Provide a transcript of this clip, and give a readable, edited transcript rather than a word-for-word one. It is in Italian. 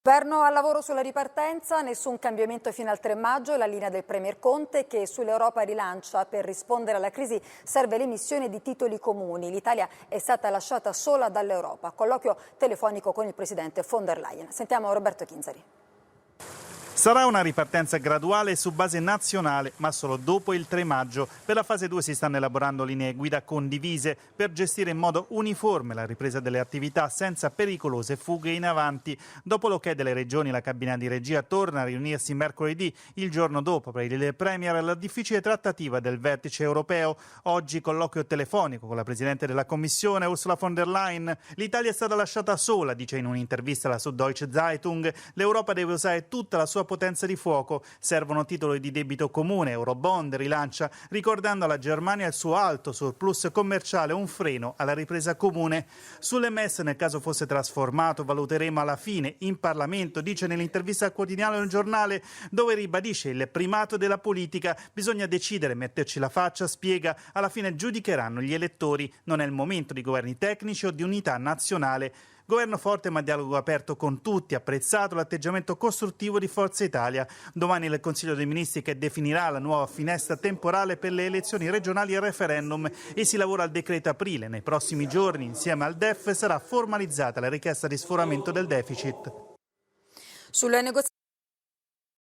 Governo al lavoro sulla ripartenza, nessun cambiamento fino al 3 maggio, la linea del Premier Conte che sull'Europa rilancia. Per rispondere alla crisi serve l'emissione di titoli comuni. L'Italia è stata lasciata sola dall'Europa. Colloquio telefonico con il Presidente von der Leyen. Sentiamo Roberto Chinzari. Sarà una ripartenza graduale su base nazionale, ma solo dopo il 3 maggio. Per la fase 2 si stanno elaborando linee guida condivise per gestire in modo uniforme la ripresa delle attività senza pericolose fughe in avanti. Dopo l'ok delle regioni, la cabina di regia torna a riunirsi mercoledì, il giorno dopo, per il Premier, la difficile trattativa del vertice europeo. Oggi colloquio telefonico con la Presidente della Commissione, Ursula von der Leyen. L'Italia è stata lasciata sola, dice in un'intervista alla Süddeutsche Zeitung. L'Europa deve usare tutta la sua potenza di fuoco, servono titoli di debito comune, Eurobond, rilancia, ricordando alla Germania il suo alto surplus commerciale, un freno alla ripresa comune. Sull'MS, nel caso fosse trasformato, valuteremo alla fine in Parlamento, dice nell'intervista al quotidiano Il Giornale, dove ribadisce il primato della politica, bisogna decidere, metterci la faccia, spiega, alla fine giudicheranno gli elettori, non è il momento di governi tecnici o di unità nazionale. Governo forte ma dialogo aperto con tutti, apprezzato l'atteggiamento costruttivo di Forza Italia. Domani il Consiglio dei Ministri che definirà la nuova finestra temporale per le elezioni regionali e referendum e si lavora al decreto aprile. Nei prossimi giorni, insieme al DEF, sarà formalizzata la richiesta di sforamento del deficit. Sulle